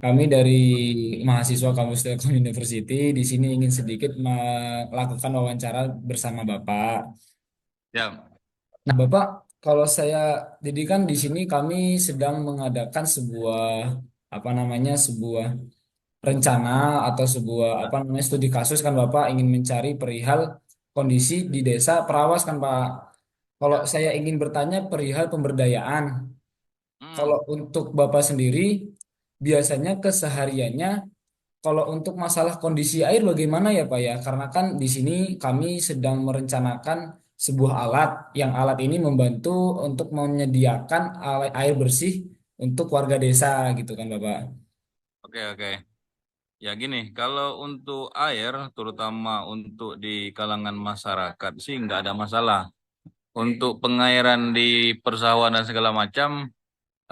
Kami dari mahasiswa kampus Telkom University di sini ingin sedikit melakukan wawancara bersama Bapak. Ya, Nah, Bapak, kalau saya jadi kan di sini kami sedang mengadakan sebuah apa namanya sebuah rencana atau sebuah apa namanya studi kasus kan Bapak ingin mencari perihal kondisi di desa Perawas kan Pak. Kalau ya. saya ingin bertanya perihal pemberdayaan, Hmm, kalau untuk Bapak sendiri biasanya kesehariannya kalau untuk masalah kondisi air bagaimana ya Pak ya? Karena kan di sini kami sedang merencanakan sebuah alat yang alat ini membantu untuk menyediakan air bersih untuk warga desa gitu kan Bapak. oke, oke. Ya gini, kalau untuk air, terutama untuk di kalangan masyarakat sih nggak ada masalah. Untuk pengairan di persawahan dan segala macam,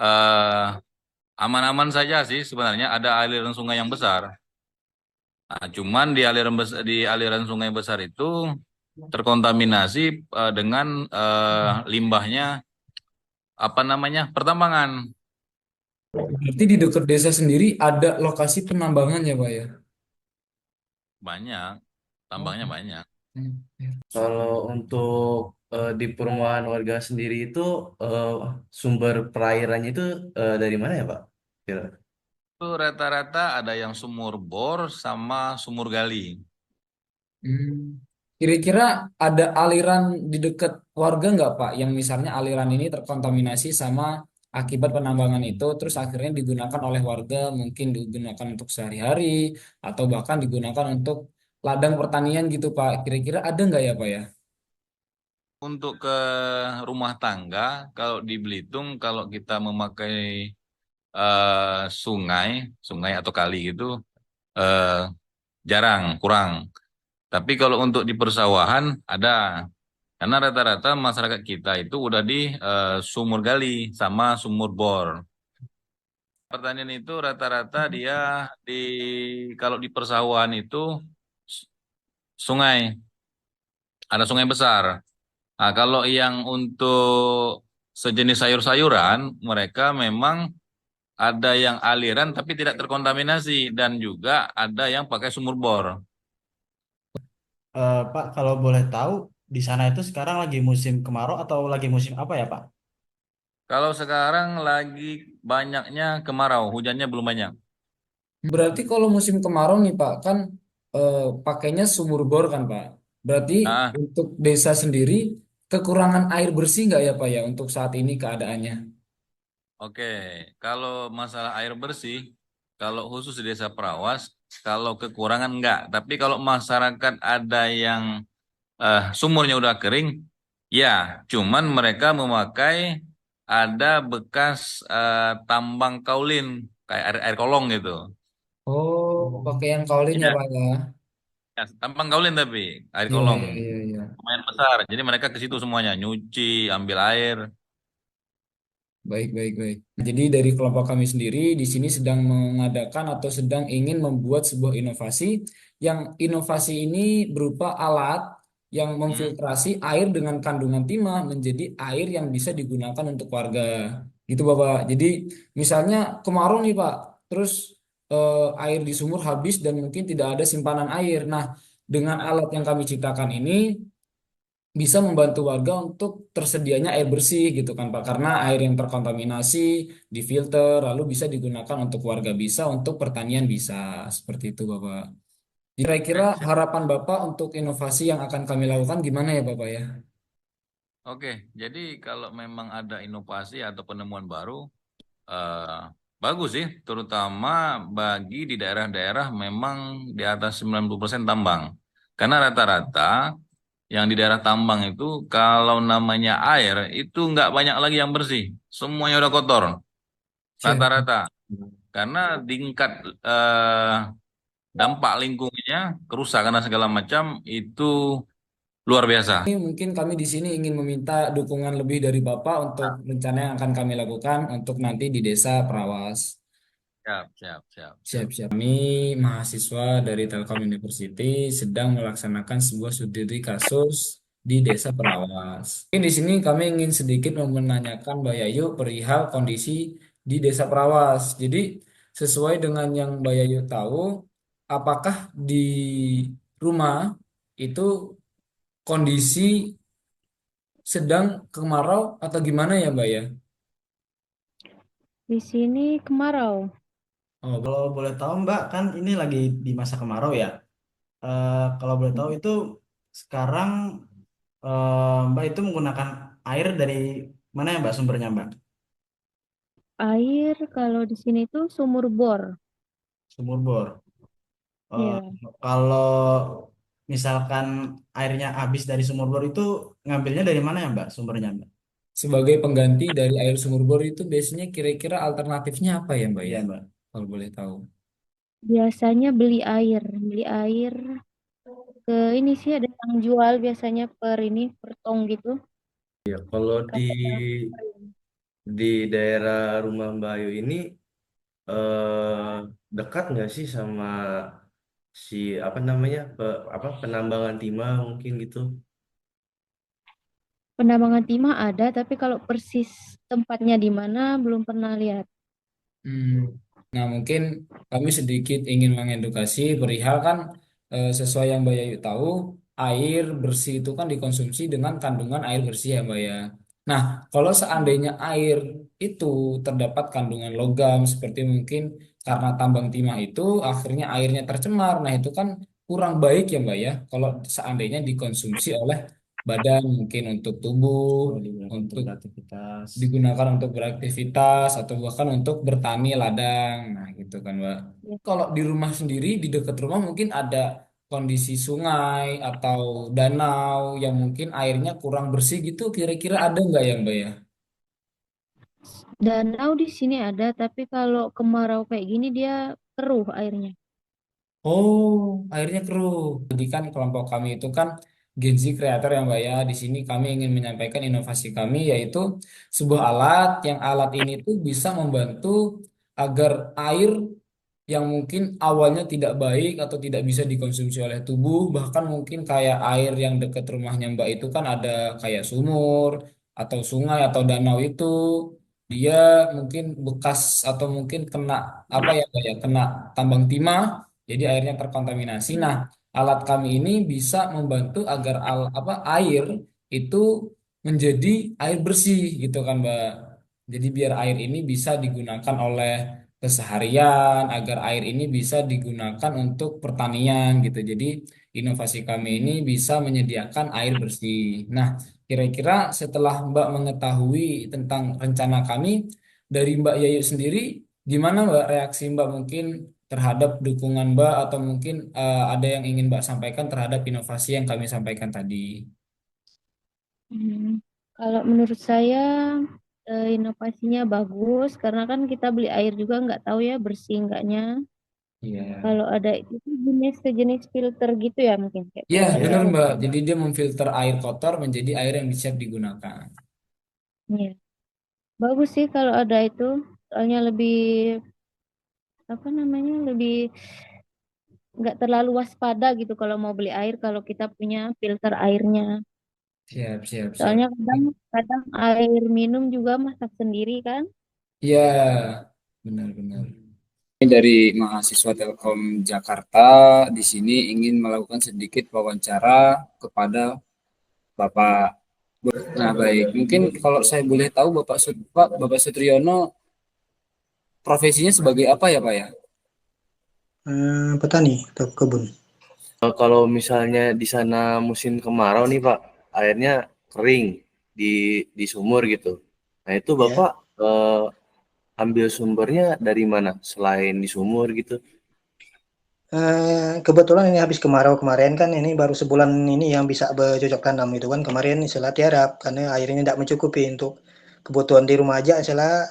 eh, aman-aman saja sih sebenarnya. Ada aliran sungai yang besar. Nah, cuman di aliran sungai besar itu terkontaminasi dengan limbahnya apa namanya pertambangan. Berarti di dekat desa sendiri ada lokasi penambangan ya Pak ya? Banyak, Oh. tambangnya banyak. Kalau untuk di perumahan warga sendiri itu eh, sumber perairannya itu dari mana ya Pak? Kira. Itu rata-rata ada yang sumur bor sama sumur gali. Hmm. Kira-kira ada aliran di dekat warga nggak Pak yang misalnya aliran ini terkontaminasi sama akibat penambangan itu terus akhirnya digunakan oleh warga mungkin digunakan untuk sehari-hari atau bahkan digunakan untuk ladang pertanian gitu Pak. Kira-kira ada nggak ya Pak ya? Untuk ke rumah tangga, kalau di Belitung, kalau kita memakai sungai, sungai atau kali gitu, eh, jarang, kurang. Tapi kalau untuk di persawahan, ada. Karena rata-rata masyarakat kita itu udah di sumur gali sama sumur bor. Pertanian itu rata-rata dia di kalau di persawahan itu s- sungai, ada sungai besar. Nah, kalau yang untuk sejenis sayur-sayuran, mereka memang ada yang aliran tapi tidak terkontaminasi dan juga ada yang pakai sumur bor. Pak, kalau boleh tahu di sana itu sekarang lagi musim kemarau atau lagi musim apa ya Pak? Kalau sekarang lagi banyaknya kemarau, hujannya belum banyak. Berarti kalau musim kemarau nih Pak, kan pakainya sumur bor kan Pak. Berarti Nah, untuk desa sendiri kekurangan air bersih nggak ya Pak ya untuk saat ini keadaannya? oke. Kalau masalah air bersih, kalau khusus di Desa Perawas, kalau kekurangan enggak. Tapi kalau masyarakat ada yang sumurnya udah kering, ya, cuman mereka memakai ada bekas tambang kaulin, kayak air kolong gitu. Oh, pakai yang kaolin ya Iya, Pak ya? ya, tambang kaulin tapi air Iya, kolong iya, iya, iya. lumayan besar. Jadi mereka ke situ semuanya, nyuci, ambil air. Baik, baik, baik. Jadi dari kelompok kami sendiri di sini sedang mengadakan atau sedang ingin membuat sebuah inovasi yang inovasi ini berupa alat yang Hmm, memfiltrasi air dengan kandungan timah menjadi air yang bisa digunakan untuk warga. Gitu Bapak. Jadi misalnya kemarau nih Pak, terus air di sumur habis dan mungkin tidak ada simpanan air. Nah, dengan nah, alat yang kami ciptakan ini bisa membantu warga untuk tersedianya air bersih gitu kan Pak karena air yang terkontaminasi difilter lalu bisa digunakan untuk warga bisa untuk pertanian bisa seperti itu Bapak. Kira-kira oke, siap. harapan Bapak untuk inovasi yang akan kami lakukan gimana ya Bapak ya? Oke, jadi kalau memang ada inovasi atau penemuan baru, eh, bagus sih, terutama bagi di daerah-daerah memang di atas 90% tambang. Karena rata-rata yang di daerah tambang itu kalau namanya air itu nggak banyak lagi yang bersih, semuanya udah kotor, Siap. rata-rata. Karena tingkat eh, dampak lingkungannya, kerusakan dan segala macam itu luar biasa. Ini mungkin kami di sini ingin meminta dukungan lebih dari Bapak untuk rencana yang akan kami lakukan untuk nanti di Desa Perawas. Siap, siap, siap, siap. Siap-siap. Kami mahasiswa dari Telkom University sedang melaksanakan sebuah studi kasus di Desa Perawas. Mungkin di sini kami ingin sedikit menanyakan Mbak Yayu perihal kondisi di Desa Perawas. Jadi sesuai dengan yang Mbak Yayu tahu, apakah di rumah itu kondisi sedang kemarau atau gimana ya Mbak ya? Di sini kemarau. Oh, Kalau boleh tahu Mbak, kan ini lagi di masa kemarau ya. Kalau boleh tahu itu sekarang Mbak itu menggunakan air dari mana ya Mbak sumbernya Mbak? Air kalau di sini tuh sumur bor. Sumur bor. Eh, Ya, Kalau misalkan airnya habis dari sumur bor itu ngambilnya dari mana ya Mbak sumbernya Mbak? sebagai pengganti dari air sumur bor itu biasanya kira-kira alternatifnya apa ya Mbak ya? Iya Mbak. Kalau boleh tahu. biasanya beli air ke ini sih ada yang jual biasanya per ini per tong gitu. Kalau di Katanya. di daerah rumah Mbak Ayu ini eh, dekat nggak sih sama si apa namanya penambangan timah mungkin gitu? Penambangan timah ada, tapi kalau persis tempatnya di mana belum pernah lihat. Hmm. Nah, mungkin kami sedikit ingin mengedukasi perihal kan sesuai yang Mbak Yayu tahu, air bersih itu kan dikonsumsi dengan kandungan air bersih ya Mbak ya. Nah, kalau seandainya air itu terdapat kandungan logam seperti mungkin karena tambang timah itu akhirnya airnya tercemar. Nah, itu kan kurang baik ya Mbak ya. Kalau seandainya dikonsumsi oleh badan mungkin untuk tubuh, Kalau digunakan untuk untuk beraktivitas. digunakan untuk beraktivitas atau bahkan untuk bertani ladang. Nah, gitu kan, Mbak. Ya. Kalau di rumah sendiri, di dekat rumah mungkin ada kondisi sungai atau danau yang mungkin airnya kurang bersih gitu, kira-kira ada nggak ya, Mbak ya? Danau di sini ada, tapi kalau kemarau kayak gini dia keruh airnya. Oh, akhirnya keruh. Jadi kan kelompok kami itu kan Gen Z Creator ya Mbak ya. Di sini kami ingin menyampaikan inovasi kami yaitu sebuah alat yang alat ini tuh bisa membantu agar air yang mungkin awalnya tidak baik atau tidak bisa dikonsumsi oleh tubuh, bahkan mungkin kayak air yang dekat rumahnya Mbak itu kan ada kayak sumur atau sungai atau danau itu dia mungkin bekas atau mungkin kena apa ya Mbak ya, kena tambang timah, jadi airnya terkontaminasi. Nah, alat kami ini bisa membantu agar apa air itu menjadi air bersih gitu kan Mbak. Jadi biar air ini bisa digunakan oleh keseharian agar air ini bisa digunakan untuk pertanian gitu. Jadi inovasi kami ini bisa menyediakan air bersih. Nah, kira-kira setelah Mbak mengetahui tentang rencana kami dari Mbak Yayu sendiri, gimana Mbak reaksi Mbak mungkin terhadap dukungan Mbak atau mungkin ada yang ingin Mbak sampaikan terhadap inovasi yang kami sampaikan tadi? Hmm. Kalau menurut saya inovasinya bagus karena kan kita beli air juga nggak tahu ya bersih enggaknya. Iya. Kalau ada itu jenis sejenis filter gitu ya mungkin kayak Ya, filter benar Ya, air. Mbak. Jadi dia memfilter air kotor menjadi air yang siap digunakan. Iya. Bagus sih kalau ada itu. Soalnya lebih apa namanya lebih nggak terlalu waspada gitu kalau mau beli air kalau kita punya filter airnya. Siap, siap, siap. Soalnya kadang air minum juga masak sendiri kan. Ya, benar-benar. Ini dari mahasiswa Telkom Jakarta di sini ingin melakukan sedikit wawancara kepada Bapak. Nah, baik. Mungkin kalau saya boleh tahu Bapak Sutriyono profesinya sebagai apa ya, Pak ya? Petani atau kebun. Kalau misalnya di sana musim kemarau nih Pak, airnya kering di sumur gitu. Nah itu Ya. Bapak ambil sumbernya dari mana selain di sumur gitu? Kebetulan ini habis kemarau kemarin kan ini baru sebulan ini yang bisa bercocok tanam itu kan kemarin istilah tiarap karena airnya tidak mencukupi untuk kebutuhan di rumah aja istilah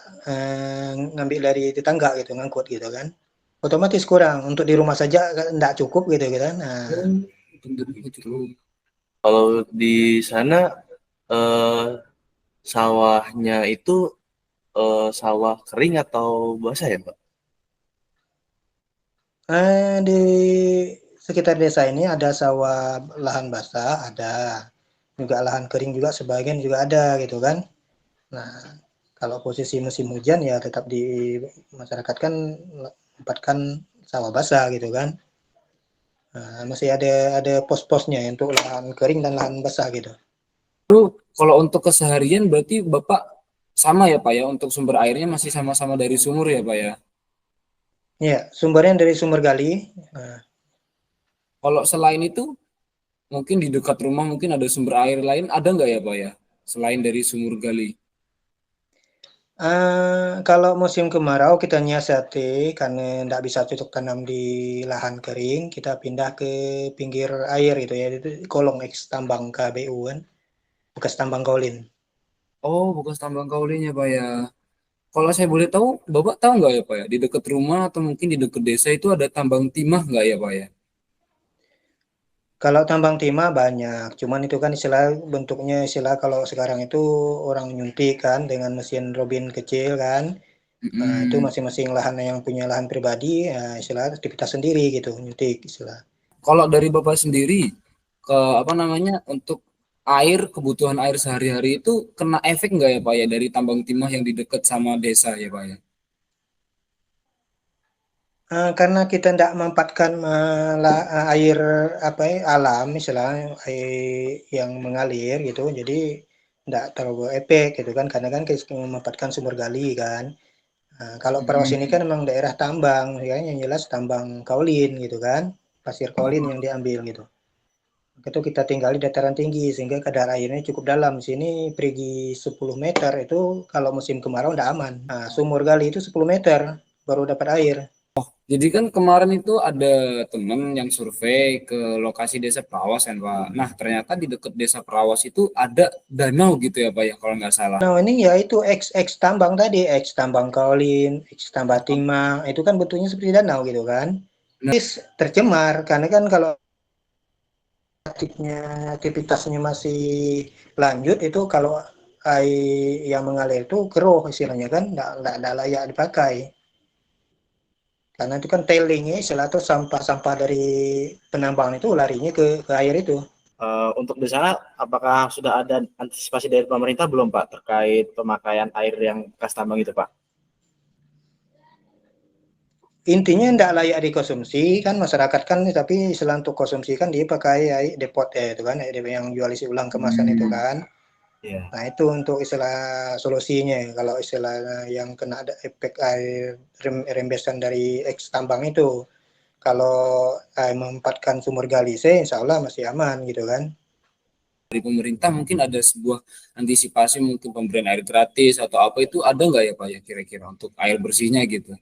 ngambil dari tetangga gitu ngangkut gitu kan otomatis kurang untuk di rumah saja tidak cukup gitu kan nah, Oh, benar begitu. Kalau di sana eh, sawahnya itu sawah kering atau basah ya Pak? di sekitar desa ini ada sawah lahan basah ada juga lahan kering juga sebagian juga ada gitu kan nah Kalau posisi musim hujan ya tetap di masyarakat kan menempatkan sawah basah gitu kan. Nah, masih ada pos-posnya untuk lahan kering dan lahan basah gitu. Kalau untuk keseharian berarti Bapak sama ya Pak ya, untuk sumber airnya masih sama-sama dari sumur ya Pak ya. Ya, sumbernya dari sumber gali. Nah, Kalau selain itu mungkin di dekat rumah mungkin ada sumber air lain, ada nggak ya Pak ya? Selain dari sumur gali. kalau musim kemarau kita nyiasati karena tidak bisa cocok tanam di lahan kering, kita pindah ke pinggir air gitu ya, itu kolong eks tambang KBU kan, bekas tambang kaulin. Oh, bekas tambang kaulinnya Pak ya. Kalau saya boleh tahu, Bapak tahu nggak ya Pak ya, di dekat rumah atau mungkin di dekat desa itu ada tambang timah nggak ya Pak ya? Kalau tambang timah banyak, cuman itu kan istilah bentuknya istilah kalau sekarang itu orang nyuntik kan dengan mesin robin kecil kan. Nah, itu Mm-mm. masing-masing lahan yang punya lahan pribadi, ya istilah aktivitas sendiri gitu, nyuntik istilah. Kalau dari Bapak sendiri, ke apa namanya, untuk air, kebutuhan air sehari-hari itu kena efek nggak ya Pak ya dari tambang timah yang di dekat sama desa ya Pak ya? Karena kita tidak memanfaatkan air apa ya, alam, misalnya air yang mengalir gitu, jadi tidak terlalu efek gitu kan, karena kan kita memanfaatkan sumber gali kan. Kalau Perawas ini kan Mm-mm. memang daerah tambang, ya yang jelas tambang kaulin gitu kan, pasir kaulin yang diambil gitu. Itu kita tinggal di dataran tinggi sehingga kadar airnya cukup dalam. Sini perigi 10 meter itu kalau musim kemarau tidak aman. Nah, sumur gali itu 10 meter baru dapat air. Jadi kan kemarin itu ada temen yang survei ke lokasi desa Prawas kan Pak. Nah ternyata di dekat desa Prawas itu ada danau gitu ya Pak ya kalau nggak salah. Nah, ini ya itu X tambang tadi, X tambang kaolin, X tambang timah, itu kan bentuknya seperti danau gitu kan. Nah, Tercemar karena kan kalau aktivitasnya masih lanjut itu kalau air yang mengalir itu keruh istilahnya kan, enggak layak dipakai. Karena itu kan tailingnya istilah atau sampah-sampah dari penambang itu larinya ke air itu. Untuk di sana, apakah sudah ada antisipasi dari pemerintah belum Pak terkait pemakaian air yang bekas tambang itu Pak? Intinya tidak layak dikonsumsi kan masyarakat kan, tapi istilah untuk konsumsi kan dia pakai air depot itu kan, air yang jual isi ulang kemasan itu kan. Iya. Nah itu untuk istilah solusinya. Kalau istilah yang kena ada efek air rembesan dari eks tambang itu, kalau memanfaatkan sumur gali insya Allah masih aman gitu kan. dari pemerintah mungkin ada sebuah antisipasi mungkin pemberian air gratis atau apa itu ada nggak ya Pak ya kira-kira untuk air bersihnya gitu.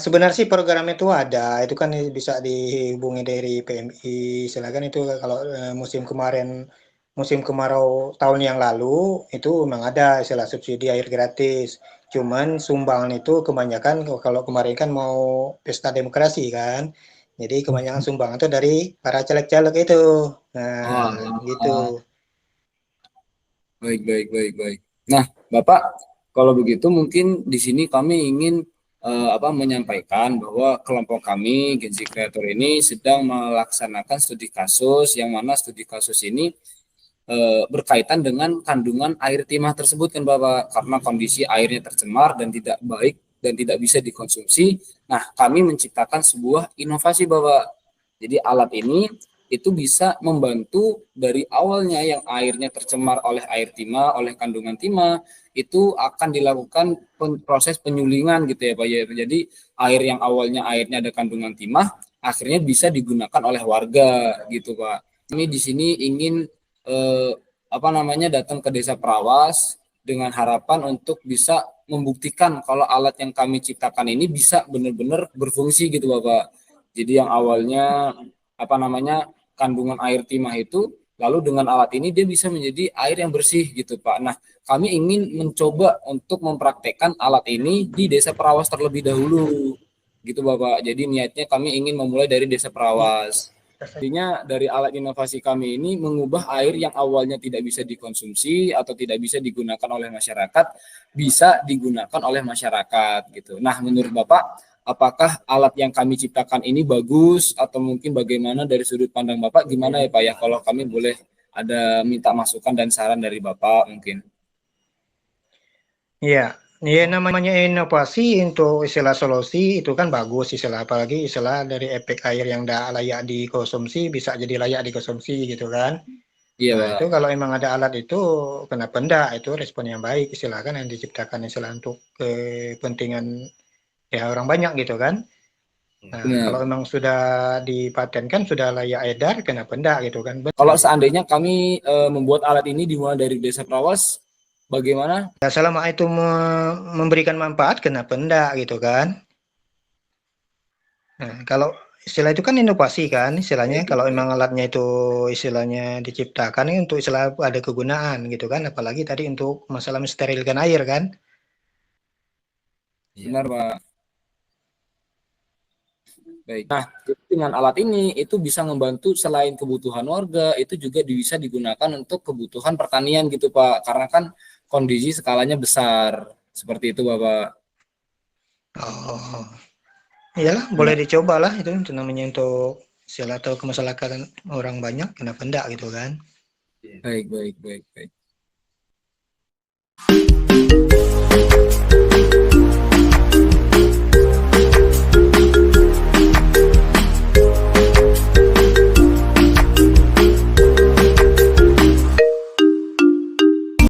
Sebenarnya sih program itu ada, itu kan bisa dihubungi dari PMI. Silakan itu kalau musim kemarin, musim kemarau tahun yang lalu itu memang ada istilah subsidi air gratis. Cuman sumbangan itu kebanyakan kalau kemarin kan mau pesta demokrasi kan, jadi kebanyakan sumbangan itu dari para caleg-caleg itu. Oh, Nah, gitu. baik, baik, baik, baik. Nah, Bapak, kalau begitu mungkin di sini kami ingin menyampaikan bahwa kelompok kami Gen Z Creator ini sedang melaksanakan studi kasus yang mana studi kasus ini berkaitan dengan kandungan air timah tersebut kan Bapak, karena kondisi airnya tercemar dan tidak baik dan tidak bisa dikonsumsi. Nah, kami menciptakan sebuah inovasi Bapak. Jadi alat ini itu bisa membantu dari awalnya yang airnya tercemar oleh air timah, oleh kandungan timah, itu akan dilakukan proses penyulingan gitu ya Pak ya. Jadi air yang awalnya airnya ada kandungan timah, akhirnya bisa digunakan oleh warga gitu Pak. Kami di sini ingin eh, datang ke desa Prawas dengan harapan untuk bisa membuktikan kalau alat yang kami ciptakan ini bisa benar-benar berfungsi gitu Bapak. Jadi yang awalnya apa namanya kandungan air timah itu lalu dengan alat ini dia bisa menjadi air yang bersih gitu Pak. Nah, kami ingin mencoba untuk mempraktekkan alat ini di Desa Perawas terlebih dahulu gitu Bapak. Jadi niatnya kami ingin memulai dari Desa Perawas. Artinya dari alat inovasi kami ini mengubah air yang awalnya tidak bisa dikonsumsi atau tidak bisa digunakan oleh masyarakat bisa digunakan oleh masyarakat gitu. Nah, menurut Bapak apakah alat yang kami ciptakan ini bagus atau mungkin bagaimana dari sudut pandang Bapak gimana ya Pak ya kalau kami boleh ada minta masukan dan saran dari Bapak mungkin. Iya, ya namanya inovasi untuk istilah solusi itu kan bagus istilah, apalagi istilah dari efek air yang tidak layak dikonsumsi bisa jadi layak dikonsumsi gitu kan. Iya, Nah itu Pak. kalau memang ada alat itu kenapa enggak, itu respon yang baik istilah kan yang diciptakan istilah untuk kepentingan ya orang banyak gitu kan. Nah kalau Benar. memang sudah dipatenkan sudah layak edar kenapa enggak gitu kan, Kalau benar gitu. seandainya kami membuat alat ini dimulai dari desa Prawas, bagaimana? Ya selama itu memberikan manfaat kenapa enggak gitu kan. Nah, kalau istilah itu kan inovasi kan istilahnya, Baik, kalau memang baik. alatnya itu istilahnya diciptakan ini untuk istilah ada kegunaan gitu kan, apalagi tadi untuk masalah mensterilkan air kan. Benar, Pak. Baik. Nah, jadi dengan alat ini itu bisa membantu selain kebutuhan warga, itu juga bisa digunakan untuk kebutuhan pertanian gitu, Pak. Karena kan kondisi skalanya besar. Seperti itu, Bapak. Oh, iyalah boleh Benar. dicoba lah itu namanya untuk istilah atau kemaslahatan orang banyak kenapa enggak gitu kan. Baik, baik, baik, baik.